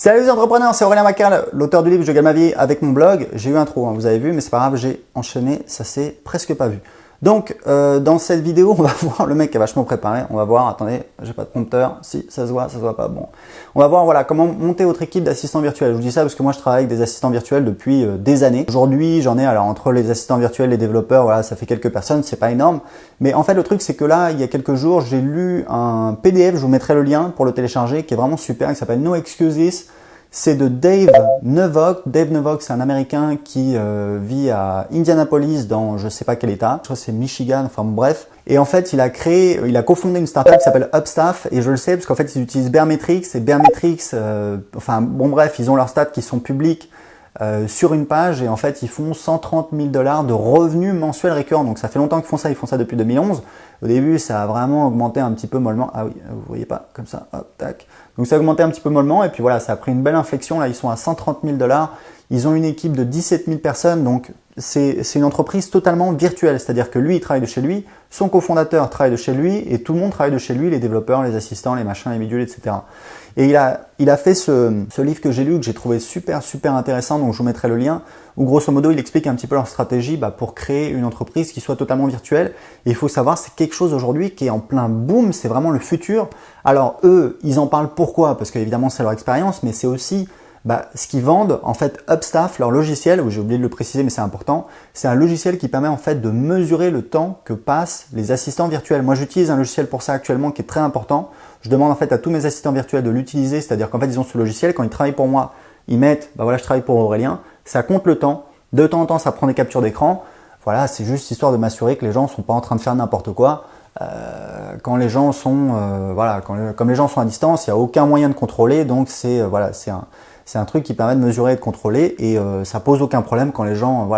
Salut les entrepreneurs, c'est Aurélien Macal, l'auteur du livre Je gagne ma vie avec mon blog. J'ai eu un trou, vous avez vu, mais c'est pas grave, j'ai enchaîné, ça s'est presque pas vu. Donc, dans cette vidéo, on va voir, le mec est vachement préparé, on va voir, attendez, j'ai pas de prompteur, si, ça se voit pas, bon. On va voir, voilà, comment monter votre équipe d'assistants virtuels. Je vous dis ça parce que moi, je travaille avec des assistants virtuels depuis des années. Aujourd'hui, j'en ai, alors, entre les assistants virtuels, les développeurs, voilà, ça fait quelques personnes, c'est pas énorme. Mais en fait, le truc, c'est que là, il y a quelques jours, j'ai lu un PDF, je vous mettrai le lien pour le télécharger, qui est vraiment super, qui s'appelle No Excuses. C'est de Dave Neuvok. Dave Neuvok, c'est un Américain qui vit à Indianapolis dans je sais pas quel état. Je crois que c'est Michigan, enfin bref. Et en fait, il a cofondé une startup qui s'appelle Upstaff. Et je le sais parce qu'en fait, ils utilisent Baremetrics. Et Baremetrics, enfin bon bref, ils ont leurs stats qui sont publics sur une page. Et en fait, ils font 130 000 $ de revenus mensuels récurrents. Donc ça fait longtemps qu'ils font ça depuis 2011. Au début, ça a vraiment augmenté un petit peu mollement. Ah oui, vous voyez pas, comme ça, hop, tac. Donc ça a augmenté un petit peu mollement et puis voilà, ça a pris une belle inflexion. Là, ils sont à 130 000 $. Ils ont une équipe de 17 000 personnes, donc c'est une entreprise totalement virtuelle. C'est-à-dire que lui, il travaille de chez lui, son cofondateur travaille de chez lui et tout le monde travaille de chez lui, les développeurs, les assistants, les machins, les bidules, etc. Et il a fait ce livre que j'ai lu, que j'ai trouvé super intéressant, donc je vous mettrai le lien, où grosso modo, il explique un petit peu leur stratégie pour créer une entreprise qui soit totalement virtuelle. Et il faut savoir, c'est quelque chose aujourd'hui qui est en plein boom, c'est vraiment le futur. Alors eux, ils en parlent pourquoi? Parce qu'évidemment, c'est leur expérience, mais c'est aussi ce qu'ils vendent. En fait, Upstaff, leur logiciel, j'ai oublié de le préciser, mais c'est important, c'est un logiciel qui permet en fait de mesurer le temps que passent les assistants virtuels. Moi, j'utilise un logiciel pour ça actuellement qui est très important. Je demande en fait à tous mes assistants virtuels de l'utiliser, c'est-à-dire qu'en fait, ils ont ce logiciel, quand ils travaillent pour moi, ils mettent, voilà, je travaille pour Aurélien, ça compte le temps, de temps en temps, ça prend des captures d'écran. Voilà, c'est juste histoire de m'assurer que les gens ne sont pas en train de faire n'importe quoi. Quand les gens sont, comme les gens sont à distance, il n'y a aucun moyen de contrôler, donc c'est un truc qui permet de mesurer et de contrôler et ça pose aucun problème quand les gens,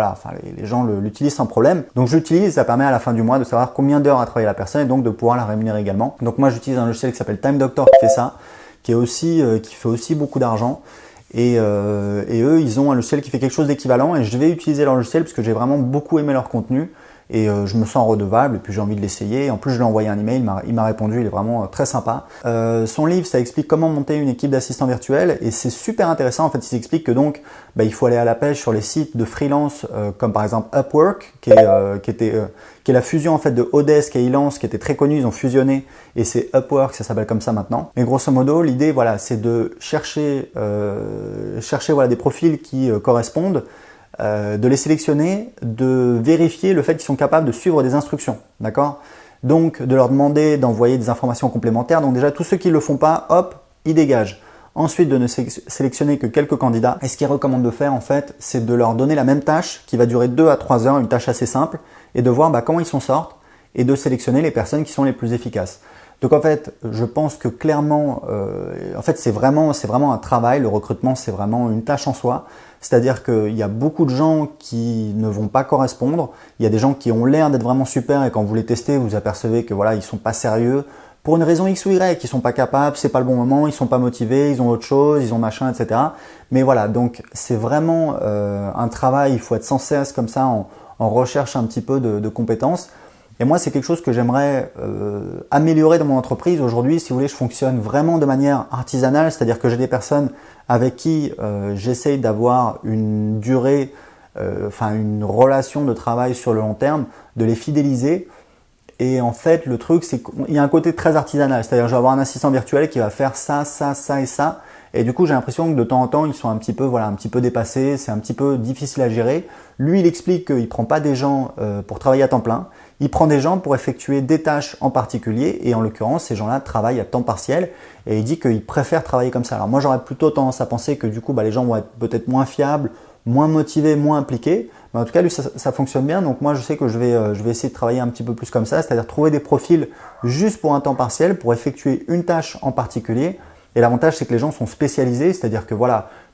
les gens l'utilisent sans problème. Donc je l'utilise, ça permet à la fin du mois de savoir combien d'heures a travaillé la personne et donc de pouvoir la rémunérer également. Donc moi j'utilise un logiciel qui s'appelle Time Doctor qui fait ça, qui fait aussi beaucoup d'argent. Et eux, ils ont un logiciel qui fait quelque chose d'équivalent et je vais utiliser leur logiciel parce que j'ai vraiment beaucoup aimé leur contenu et je me sens redevable et puis j'ai envie de l'essayer. En plus, je lui ai envoyé un email, il m'a répondu, il est vraiment très sympa. Son livre, ça explique comment monter une équipe d'assistants virtuels et c'est super intéressant. En fait, il s'explique que donc, il faut aller à la pêche sur les sites de freelance comme par exemple Upwork, qui est la fusion en fait de Odesk et Elance, qui était très connu, ils ont fusionné et c'est Upwork, ça s'appelle comme ça maintenant. Mais grosso modo, l'idée, c'est de chercher des profils qui correspondent, de les sélectionner, de vérifier le fait qu'ils sont capables de suivre des instructions, d'accord? Donc, de leur demander d'envoyer des informations complémentaires. Donc déjà, tous ceux qui ne le font pas, hop, ils dégagent. Ensuite, de ne sélectionner que quelques candidats. Et ce qu'ils recommandent de faire, en fait, c'est de leur donner la même tâche qui va durer 2 à 3 heures, une tâche assez simple, et de voir comment ils s'en sortent et de sélectionner les personnes qui sont les plus efficaces. Donc en fait, je pense que clairement, c'est vraiment un travail. Le recrutement, c'est vraiment une tâche en soi. C'est-à-dire qu'il y a beaucoup de gens qui ne vont pas correspondre. Il y a des gens qui ont l'air d'être vraiment super et quand vous les testez, vous apercevez que ils sont pas sérieux pour une raison X ou Y, ils sont pas capables, c'est pas le bon moment, ils sont pas motivés, ils ont autre chose, ils ont machin, etc. Mais voilà, donc c'est vraiment un travail. Il faut être sans cesse comme ça en recherche un petit peu de compétences. Et moi, c'est quelque chose que j'aimerais améliorer dans mon entreprise. Aujourd'hui, si vous voulez, je fonctionne vraiment de manière artisanale, c'est-à-dire que j'ai des personnes avec qui j'essaye d'avoir une durée, une relation de travail sur le long terme, de les fidéliser. Et en fait, le truc, c'est qu'il y a un côté très artisanal, c'est-à-dire que je vais avoir un assistant virtuel qui va faire ça, ça, ça et ça. Et du coup, j'ai l'impression que de temps en temps, ils sont un petit peu dépassés, c'est un petit peu difficile à gérer. Lui, il explique qu'il ne prend pas des gens pour travailler à temps plein. Il prend des gens pour effectuer des tâches en particulier et en l'occurrence, ces gens-là travaillent à temps partiel et il dit qu'il préfère travailler comme ça. Alors moi, j'aurais plutôt tendance à penser que du coup, les gens vont être peut-être moins fiables, moins motivés, moins impliqués. Mais en tout cas, lui, ça fonctionne bien. Donc moi, je sais que je vais essayer de travailler un petit peu plus comme ça, c'est-à-dire trouver des profils juste pour un temps partiel, pour effectuer une tâche en particulier. Et l'avantage, c'est que les gens sont spécialisés, c'est-à-dire que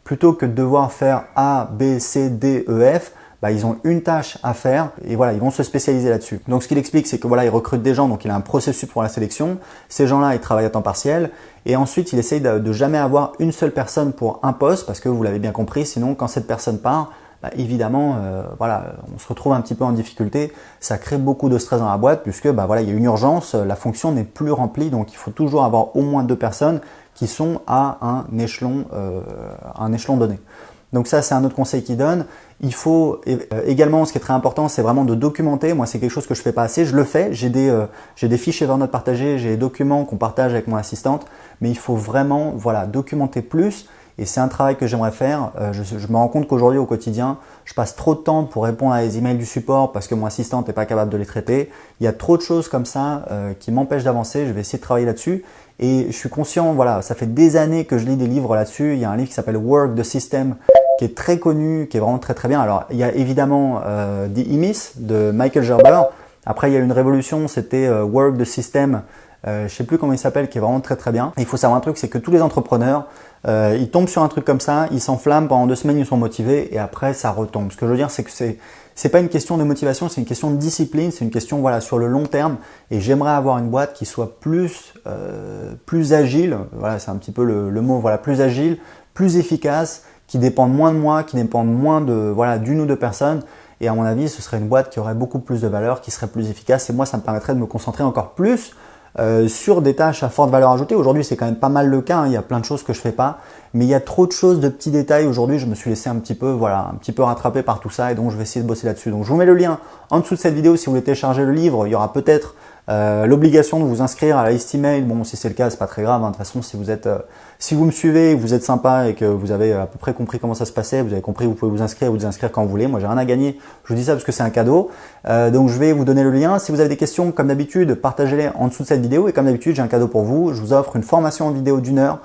plutôt que de devoir faire A, B, C, D, E, F, ils ont une tâche à faire et ils vont se spécialiser là-dessus. Donc ce qu'il explique, c'est que il recrute des gens, donc il a un processus pour la sélection. Ces gens-là, ils travaillent à temps partiel et ensuite il essaye de jamais avoir une seule personne pour un poste parce que vous l'avez bien compris, sinon quand cette personne part, évidemment, on se retrouve un petit peu en difficulté. Ça crée beaucoup de stress dans la boîte puisque il y a une urgence, la fonction n'est plus remplie, donc il faut toujours avoir au moins 2 personnes qui sont à un échelon donné. Donc ça, c'est un autre conseil qu'il donne. Il faut également, ce qui est très important, c'est vraiment de documenter. Moi, c'est quelque chose que je fais pas assez. Je le fais. J'ai des fiches Evernote partagées, j'ai des documents qu'on partage avec mon assistante. Mais il faut vraiment, voilà, documenter plus. Et c'est un travail que j'aimerais faire. Je me rends compte qu'aujourd'hui, au quotidien, je passe trop de temps pour répondre à les emails du support parce que mon assistante n'est pas capable de les traiter. Il y a trop de choses comme ça qui m'empêchent d'avancer. Je vais essayer de travailler là-dessus. Et je suis conscient, voilà, ça fait des années que je lis des livres là-dessus. Il y a un livre qui s'appelle Work the System, qui est très connu, qui est vraiment très très bien. Alors, il y a évidemment The E-Myth de Michael Gerber. Après, il y a eu une révolution, c'était Work the System. Je sais plus comment il s'appelle, qui est vraiment très très bien. Et il faut savoir un truc, c'est que tous les entrepreneurs, ils tombent sur un truc comme ça, ils s'enflamment pendant 2 semaines, ils sont motivés et après ça retombe. Ce que je veux dire, c'est que c'est pas une question de motivation, c'est une question de discipline, c'est une question voilà sur le long terme. Et j'aimerais avoir une boîte qui soit plus agile. Voilà, c'est un petit peu le mot. Voilà, plus agile, plus efficace, qui dépende moins de moi, qui dépend moins de voilà d'une ou deux personnes. Et à mon avis, ce serait une boîte qui aurait beaucoup plus de valeur, qui serait plus efficace. Et moi, ça me permettrait de me concentrer encore plus sur des tâches à forte valeur ajoutée. Aujourd'hui, c'est quand même pas mal le cas. Il y a plein de choses que je fais pas, mais il y a trop de choses, de petits détails. Aujourd'hui, je me suis laissé un petit peu rattraper par tout ça, et donc je vais essayer de bosser là-dessus. Donc, je vous mets le lien en dessous de cette vidéo si vous voulez télécharger le livre. Il y aura peut-être l'obligation de vous inscrire à la liste email. Bon, si c'est le cas, c'est pas très grave. De toute façon, si vous me suivez, vous êtes sympa et que vous avez à peu près compris comment ça se passait, vous avez compris, vous pouvez vous inscrire ou désinscrire quand vous voulez. Moi, j'ai rien à gagner. Je vous dis ça parce que c'est un cadeau. Donc, je vais vous donner le lien. Si vous avez des questions, comme d'habitude, partagez-les en dessous de cette vidéo. Et comme d'habitude, j'ai un cadeau pour vous. Je vous offre une formation en vidéo d'1 heure,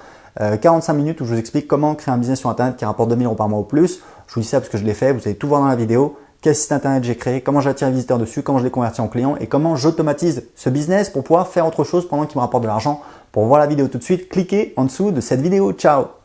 45 minutes, où je vous explique comment créer un business sur Internet qui rapporte 2 000 € par mois ou plus. Je vous dis ça parce que je l'ai fait. Vous allez tout voir dans la vidéo. Quel site internet j'ai créé, comment j'attire les visiteurs dessus, comment je les convertis en clients et comment j'automatise ce business pour pouvoir faire autre chose pendant qu'il me rapporte de l'argent. Pour voir la vidéo tout de suite, cliquez en dessous de cette vidéo. Ciao!